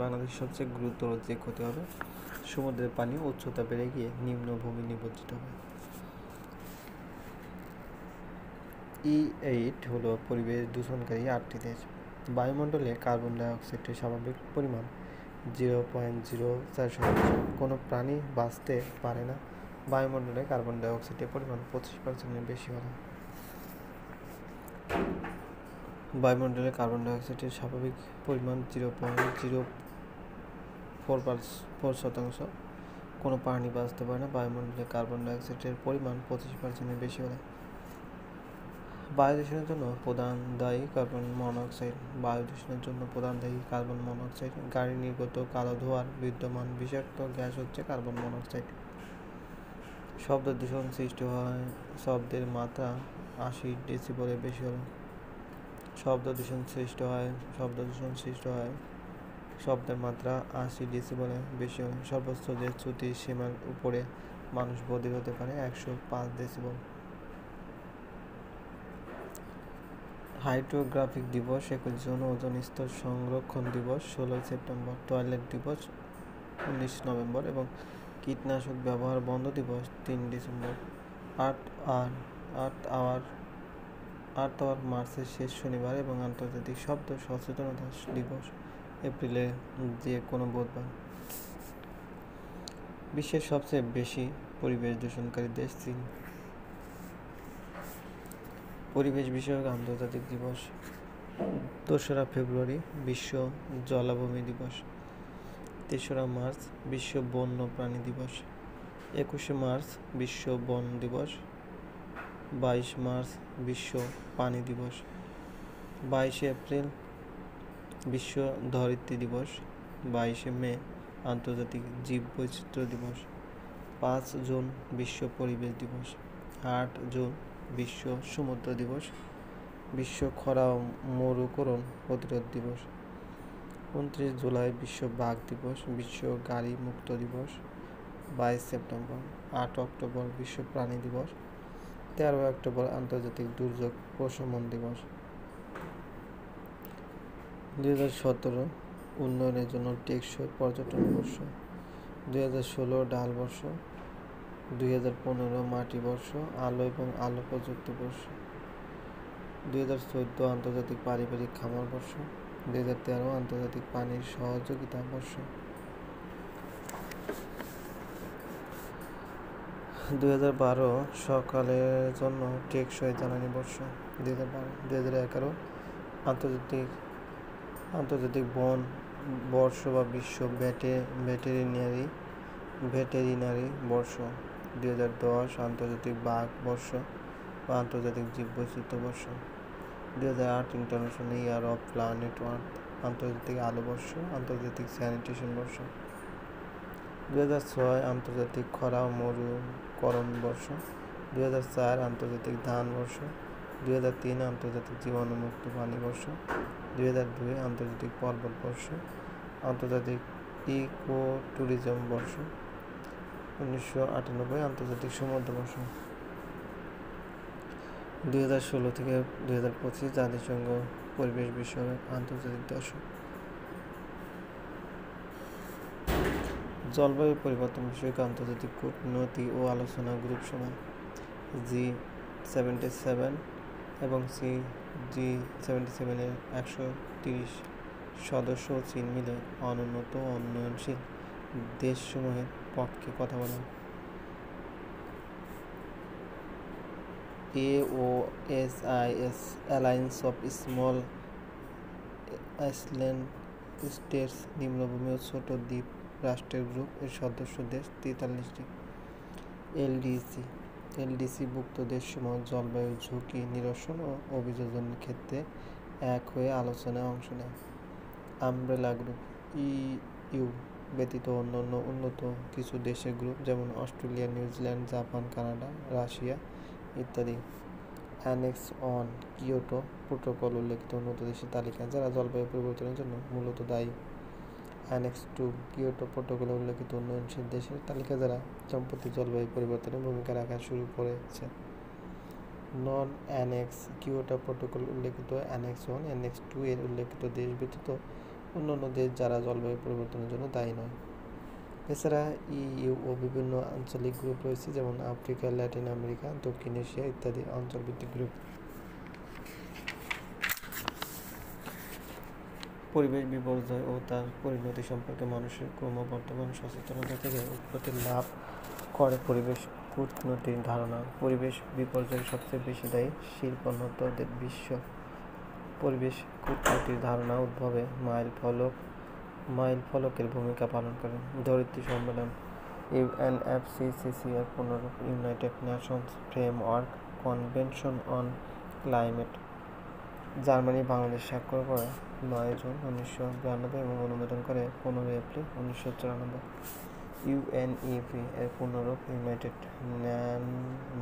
বাংলাদেশের সবচেয়ে গুরুতর যে ক্ষতি হবে, সমুদ্রের পানি উচ্চতা বেড়ে গিয়ে নিম্নভূমি নিমজ্জিত হবে। E8 হলো পরিবেশ দূষণকারী 8টি দেশ। বায়ুমণ্ডলে কার্বন ডাইঅক্সাইডের স্বাভাবিক পরিমাণ 0.04%। কোনো প্রাণী বাঁচতে পারে না বায়ুমণ্ডলে কার্বন ডাইঅক্সাইডের পরিমাণ 25%-এর বেশি হলে। বায়ুমণ্ডলে কার্বন ডাইঅক্সাইডের স্বাভাবিক পরিমাণ 0.04%। কোনো প্রাণী বাঁচতে পারে না বায়ুমণ্ডলে কার্বন ডাইঅক্সাইডের পরিমাণ 25%-এর বেশি হলে। বায়ু দূষণের জন্য প্রধান দায়ী কার্বন মনোক্সাইড। বায়ু দূষণের জন্য প্রধান দায়ী কার্বন মনোক্সাইড। গাড়ি নির্গত কালো ধোঁয়ার বিদ্যমান বিষাক্ত গ্যাস হচ্ছে কার্বন মনোক্সাইড। শব্দ দূষণ সৃষ্টি হয় শব্দের মাত্রা 80 ডেসিবেলের বেশি হলে। শব্দ দূষণ সৃষ্টি হয় শব্দের মাত্রা 80 ডেসিবেলের বেশি হলে। সর্বোচ্চ যে শ্রুতির সীমার উপরে মানুষ বধির হতে পারে 105 ডেসিবেল। হাইড্রোগ্রাফিক দিবস 21 জুন। ওজোন স্তর সংরক্ষণ দিবস 16 সেপ্টেম্বর। টয়লেট দিবস 19 নভেম্বর এবং কীটনাশক ব্যবহার বন্ধ দিবস 3 ডিসেম্বর। আর্থ আওয়ার মার্চের শেষ শনিবার এবং আন্তর্জাতিক শব্দ সচেতনতা দিবস এপ্রিলের যে কোনো বুধবার। বিশ্বের সবচেয়ে বেশি পরিবেশ দূষণকারী দেশ চীন। পরিবেশ বিষয়ক আন্তর্জাতিক দিবস 2রা ফেব্রুয়ারি বিশ্ব জলাভূমি দিবস। 3রা মার্চ বিশ্ব বন্য প্রাণী দিবস। 21শে মার্চ বিশ্ব বন দিবস। 22 মার্চ বিশ্ব পানি দিবস। 22শে এপ্রিল বিশ্ব ধরিত্রী দিবস। 22শে মে আন্তর্জাতিক জীববৈচিত্র্য দিবস। 5 জুন বিশ্ব পরিবেশ দিবস। 8 জুন বিশ্ব সমুদ্র দিবস। বিশ্ব খরা ও মরুকরণ প্রতিরোধ দিবস। 29 জুলাই বিশ্ব বাঘ দিবস। বিশ্ব গাড়ি মুক্ত দিবস 22 সেপ্টেম্বর। 8 অক্টোবর বিশ্ব প্রাণী দিবস। 13 অক্টোবর আন্তর্জাতিক দুর্যোগ প্রশমন দিবস। 2017 উন্নয়নের জন্য টেকসই পর্যটন বর্ষ। 2016 ডাল বর্ষ। 2015 মাটি বর্ষ, আলো এবং আলো প্রযুক্তি বর্ষ। 2014 আন্তর্জাতিক পারিবারিক খামার বর্ষ। 2013 আন্তর্জাতিক পানির সহযোগিতা বর্ষ। 2012 সকালের জন্য টেকসই জ্বালানি বর্ষ। 2011 আন্তর্জাতিক বন বর্ষ বা বিশ্ব ভেটেরিনারি বর্ষ। 2010 আন্তর্জাতিক বাঘ বর্ষ বা আন্তর্জাতিক জীববৈচিত্র্য বর্ষ। 2008 ইন্টারন্যাশনাল ইয়ার অফ প্ল্যানেট আর্থ আন্তর্জাতিক আলো বর্ষ, আন্তর্জাতিক স্যানিটেশন বর্ষ। 2006 আন্তর্জাতিক খরা ও মরুকরণ বর্ষ। 2004 আন্তর্জাতিক ধান বর্ষ। 2003 আন্তর্জাতিক জীবাণুমুক্ত পানি বর্ষ। 2002 আন্তর্জাতিক পর্বত বর্ষ, আন্তর্জাতিক ইকো ট্যুরিজম বর্ষ। 1998 আন্তর্জাতিক সমুদ্র বর্ষ। 2016 থেকে 2025 জাতিসংঘ পরিবেশ বিষয়ক আন্তর্জাতিক দশক। জলবায়ু পরিবর্তন বিষয়ক আন্তর্জাতিক কূটনীতি ও আলোচনা গ্রুপ সভা G77 এবং G77 এর 130 সদস্য চীন মিলে অনুন্নত ও উন্নয়নশীল দেশসমূহের পক্ষে কথা বলেন। AOSIS alliance of small island states নিম্নভূমি ও ছোট দ্বীপ রাষ্ট্রের গ্রুপ এর সদস্য দেশ 43টি। এলডিসি ভুক্ত দেশসমূহ জলবায়ু ঝুঁকি নিরসন ও অভিযোজনের ক্ষেত্রে এক হয়ে আলোচনায় অংশ নেয়। আমব্রেলা গ্রুপ EU ব্যতীত অন্যান্য উন্নত কিছু দেশের গ্রুপ যেমন Australia, New Zealand, Japan, Canada, Russia ইত্যাদি। অ্যানেক্স 1 কিয়োটো প্রোটোকল উল্লেখিত উন্নত দেশের তালিকা যারা জলবায়ু পরিবর্তনের জন্য মূলত দায়ী। অ্যানেক্স 2 কিয়োটো প্রোটোকলে উল্লেখিত উন্নয়নশীল দেশের তালিকা যারা সম্প্রতি জলবায়ু পরিবর্তনে ভূমিকা রাখা শুরু করেছে। নন অ্যানেক্স কিয়োটো প্রোটোকল উল্লেখিত অ্যানেক্স 1, অ্যানেক্স 2 এর উল্লেখিত দেশ ব্যতীত অন্যান্য দেশ যারা জলবায়ু পরিবর্তনের জন্য দায়ী নয়। এছাড়া ইইউ ও বিভিন্ন আঞ্চলিক গ্রুপ রয়েছে, যেমন আফ্রিকা, ল্যাটিন আমেরিকা, দক্ষিণ এশিয়া ইত্যাদি অঞ্চলভিত্তিক গ্রুপ। পরিবেশ বিপর্যয় ও তার পরিণতি সম্পর্কে মানুষের ক্রমবর্ধমান সচেতনতা থেকে উৎপত্তি লাভ করে পরিবেশ কূটনীতির ধারণা। পরিবেশ বিপর্যয়ের সবচেয়ে বেশি দায়ী শিল্পোন্নত বিশ্ব। পরিবেশ কূটনীতির ধারণা উদ্ভবে মাইল ফলকের ভূমিকা পালন করে। ধরিত্রী সম্মেলন ইউএনএফসিসিসি এর পুনরূপ United Nations framework convention on climate Germany Bangladesh স্বাক্ষর করে 9 জুন 1992 এবং অনুমোদন করে 15 এপ্রিল 1994। ইউএনইপি এর পুনরূপ ইউনাইটেড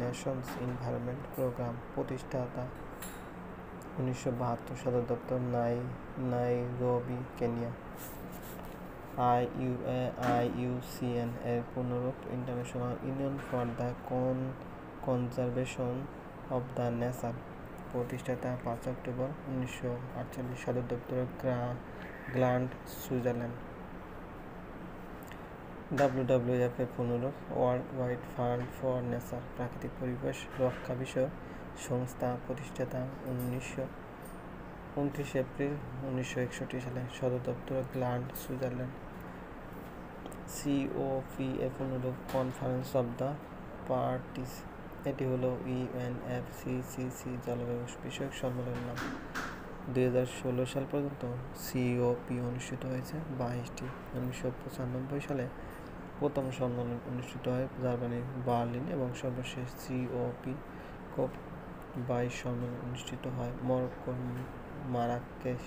নেশনস এনভায়রনমেন্ট প্রোগ্রাম প্রতিষ্ঠাতা 1972, সদর দপ্তর নাইরোবি, কেনিয়া। আইইউসিএন এর পুনরূপ international union for the conservation of the nature প্রতিষ্ঠাতা 5 অক্টোবর 1948, সদর দপ্তর গ্ল্যান্ড, সুইজারল্যান্ড। WWF এর পুনরূপ world wide fund for nature প্রাকৃতিক পরিবেশ রক্ষা বিষয়ক সংস্থা প্রতিষ্ঠাতা 29 এপ্রিল 1961 সালে, সদর দপ্তর গ্ল্যান্ড, সুইজারল্যান্ড। COP এর পুনরূপ কনফারেন্স অব দ্য পার্টিস, এটি হলো ইউএনএফসিসিসি জলবায়ু বিষয়ক সম্মেলনের নাম। 2016 সাল পর্যন্ত COP অনুষ্ঠিত হয়েছে 22টি। 1995 সালে প্রথম সম্মেলন অনুষ্ঠিত হয় জার্মানির বার্লিন এবং সর্বশেষ COP22 সম্মেলন অনুষ্ঠিত হয় মরক্কোর মারাকেশ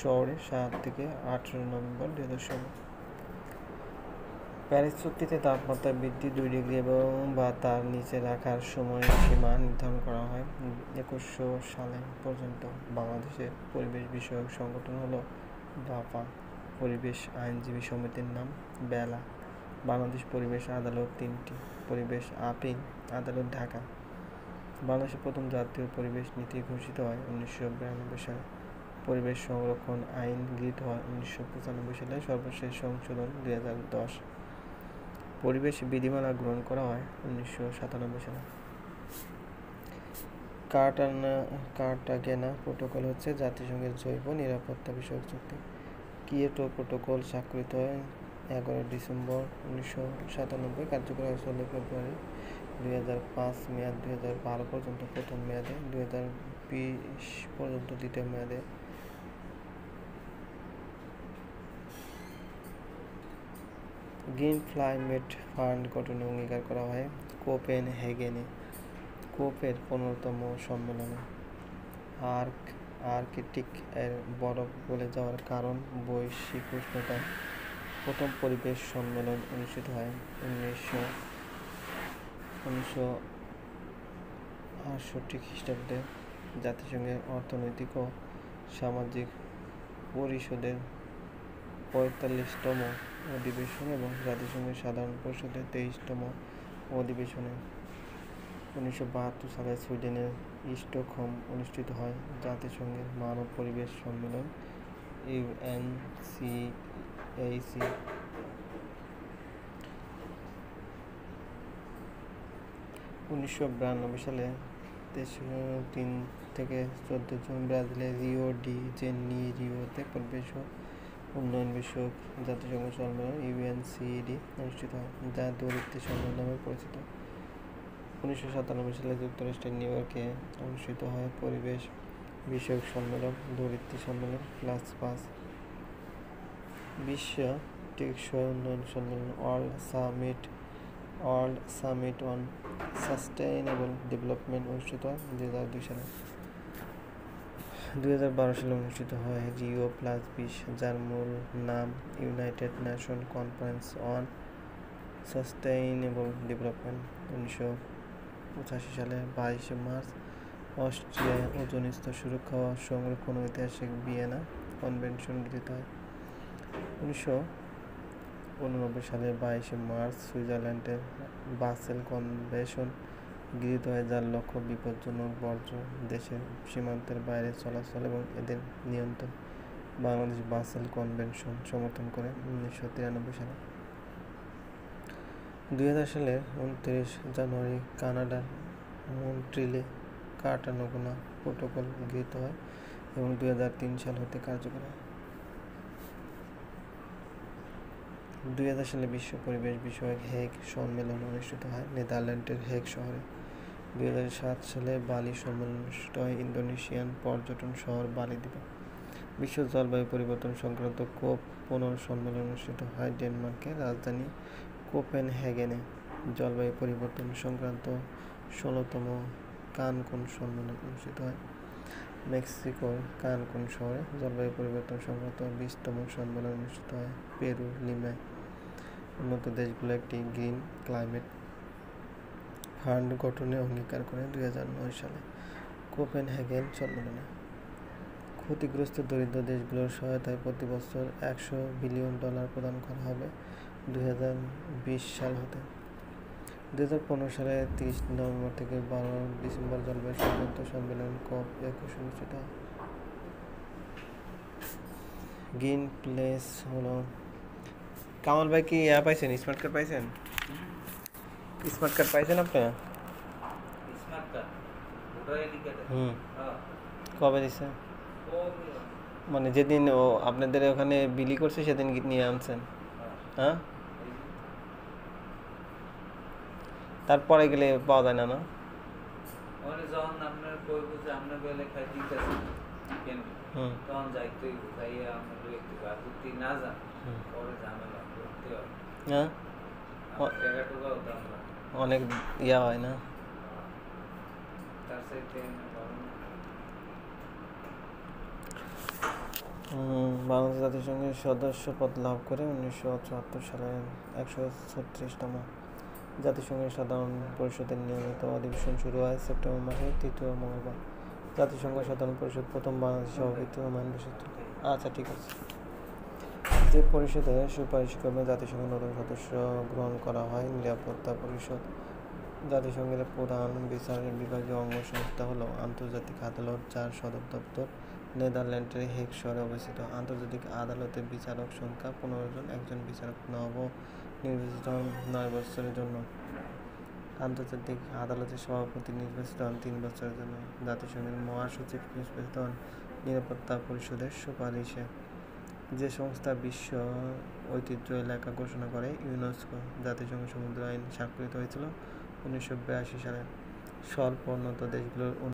শহরে 7 থেকে 18 নভেম্বর 2016। প্যারিস চুক্তিতে তাপমাত্রা বৃদ্ধি 2 ডিগ্রি বা তার নিচে রাখার সময়সীমা নির্ধারণ করা হয় 2100 সালে পর্যন্ত। বাংলাদেশের পরিবেশ বিষয়ক সংগঠন হলো বাপা। পরিবেশ আইনজীবী সমিতির নাম বেলা। বাংলাদেশ পরিবেশ আদালত 3টি। পরিবেশ আপিল আদালত, ঢাকা। বাংলাদেশের প্রথম জাতীয় পরিবেশ নীতি ঘোষিত হয় 1992 সালে। পরিবেশ সংরক্ষণ আইন গৃহীত হয় 1995 সালে, সর্বশেষ সংশোধন 2010। পরিবেশ বিধিমালা গ্রহণ করা হয় 1997 সালে। কার্টাগেনা প্রোটোকল হচ্ছে জাতিসংঘের জৈব নিরাপত্তা বিষয়ক চুক্তি। কিয়োটো প্রোটোকল স্বাক্ষরিত হয় 11 ডিসেম্বর 1997, কার্যকর হয় 16 ফেব্রুয়ারি 2005, মেয়াদ 2012 পর্যন্ত প্রথম মেয়াদে, 2020 পর্যন্ত দ্বিতীয় মেয়াদে। গ্রিন ক্লাইমেট ফান্ড গঠনে অঙ্গীকার করা হয় কোপেনহেগেনে। কোপের 15তম সম্মেলনে। আর্কটিক এর বরফ গলে যাওয়ার কারণ বৈশ্বিক উষ্ণতা। প্রথম পরিবেশ সম্মেলন অনুষ্ঠিত হয় 1968 খ্রিস্টাব্দে। জাতিসংঘের অর্থনৈতিক ও সামাজিক পরিষদের 45তম অধিবেশন এবং জাতিসংঘের সাধারণ পরিষদের 23তম অধিবেশনে 1972 সালে সুইডেনের স্টকহোম অনুষ্ঠিত হয় জাতিসংঘের মানব পরিবেশ সম্মেলন UNCHC। 1992 সালে 3 থেকে 14 জুন ব্রাজিলের রিও ডি জেনিরিওতে পরিবেশ ও উন্নয়ন বিষয়ক জাতিসংঘ সম্মেলন UNCED অনুষ্ঠিত হয়, যা ধরিত্রী সম্মেলন নামে পরিচিত। 1997 সালে যুক্তরাষ্ট্রের নিউ ইয়র্কে অনুষ্ঠিত হয় পরিবেশ বিষয়ক সম্মেলন ধরিত্রী সম্মেলন +5। বিশ্ব টেকসই উন্নয়ন সম্মেলন world summit on sustainable development অনুষ্ঠিত হয় 2002 সালে। 2012 সালে অনুষ্ঠিত হয় রিও+20, যার মূল নাম United nation conference on sustainable development. 1985 সালে 22 মার্চ অস্ট্রিয়ায় ওজোন স্তর সুরক্ষা ও সংরক্ষণ ঐতিহাসিক ভিয়েনা কনভেনশন গৃহীত হয়। 1989 সালে 22 মার্চ সুইজারল্যান্ডের বাসেল কনভেনশন গৃহীত হয়, যার লক্ষ্য বিপজ্জনক বর্জ্য দেশের সীমান্তের বাইরে চলাচল এবং এদের নিয়ন্ত্রণ। বাংলাদেশ বাসেল কনভেনশন সমর্থন করে 1993 সালে। 2000 সালের 29 জানুয়ারি কানাডার মন্ট্রিলে কার্টা নমুনা প্রোটোকল গৃহীত হয় এবং 2003 সাল হতে কার্যকর হয়। 2000 সালে বিশ্ব পরিবেশ বিষয়ক হেগ সম্মেলন অনুষ্ঠিত হয় নেদারল্যান্ডের হেগ শহরে। 2007 সালে বালি সম্মেলন অনুষ্ঠিত হয় ইন্দোনেশিয়ান পর্যটন শহর বালি দ্বীপে। বিশ্ব জলবায়ু পরিবর্তন সংক্রান্ত COP15 সম্মেলন অনুষ্ঠিত হয় ডেনমার্কের রাজধানী কোপেনহেগেনে। জলবায়ু পরিবর্তন সংক্রান্ত 16তম কানকুন সম্মেলন অনুষ্ঠিত হয় মেক্সিকোর কানকুন শহরে। জলবায়ু পরিবর্তন সংক্রান্ত 20তম সম্মেলন অনুষ্ঠিত হয় পেরুর লিমায়। উন্নত দেশগুলো একটি গ্রিন ক্লাইমেট ফান্ড গঠনে অঙ্গীকার করে 2009 সালে কোপেনহেগেন সম্মেলনে। ক্ষতিগ্রস্ত দরিদ্র দেশগুলোর সহায়তায় প্রতি বছর $100 বিলিয়ন প্রদান করা হবে 2020 সাল হতে। 2015 সালে 30 নভেম্বর থেকে 12 ডিসেম্বর জলবায়ু সংক্রান্ত সম্মেলন COP21 অনুষ্ঠিত হয়। গ্রিন প্লেস হলো কামাল ভাই কি পাইছেন স্মার্ট কার্ড পাইছেন? স্মার্ট কার্ড পাইছেন আপনি? Smart card voter ID card কবে দিছে? মানে যেদিন ও আপনাদের ওখানে বিলি করছে সেদিন নিয়ে আনছেন? হ্যাঁ, তারপরে গেলে পাওয়া যায় না? না মানে যখন আপনার কই বুঝে আপনার গেলে খাই দিতেছে কেন তখন যাইতে যাইয়া আমরা একটু বাদুতি না যান পরে ঝামেলা করতে হয়। হ্যাঁ, টাকা টুকাও দাম না, অনেক ইয়া হয় না। তার সাথে বাংলাদেশ জাতিসংঘের সদস্যপদ লাভ করে 1974 সালের 136তম জাতিসংঘের সাধারণ পরিষদের নিয়মিত অধিবেশন শুরু হয় সেপ্টেম্বর মাসের 3য় মঙ্গলবার। জাতিসংঘ সাধারণ পরিষদ প্রথম বাংলাদেশ সভাপতি হুমায়ুন রশিদ। আচ্ছা, ঠিক আছে। যে পরিষদের সুপারিশ ক্রমে জাতিসংঘের নতুন সদস্য গ্রহণ করা হয় নিরাপত্তা পরিষদ। জাতিসংঘের প্রধান বিচারের বিভাগীয় অঙ্গ সংস্থা হলো আন্তর্জাতিক আদালত, যার সদর দপ্তর নেদারল্যান্ডের হেগ শহরে অবস্থিত। আন্তর্জাতিক আদালতের বিচারক সংখ্যা 15 জন। একজন বিচারক নবনির্বাচিত হন 9 বছরের জন্য। আন্তর্জাতিক আদালতের সভাপতি নির্বাচিত হন 3 বছরের জন্য। জাতিসংঘের মহাসচিব নির্বাচিত হন নিরাপত্তা পরিষদের সুপারিশে। যে সংস্থা বিশ্ব ঐতিহ্য এলাকা ঘোষণা করে ইউনেস্কো। জাতিসংঘ সমুদ্র আইন স্বাক্ষরিত হয়েছিল 1982 সালে। স্বল্পোন্নত দেশগুলোর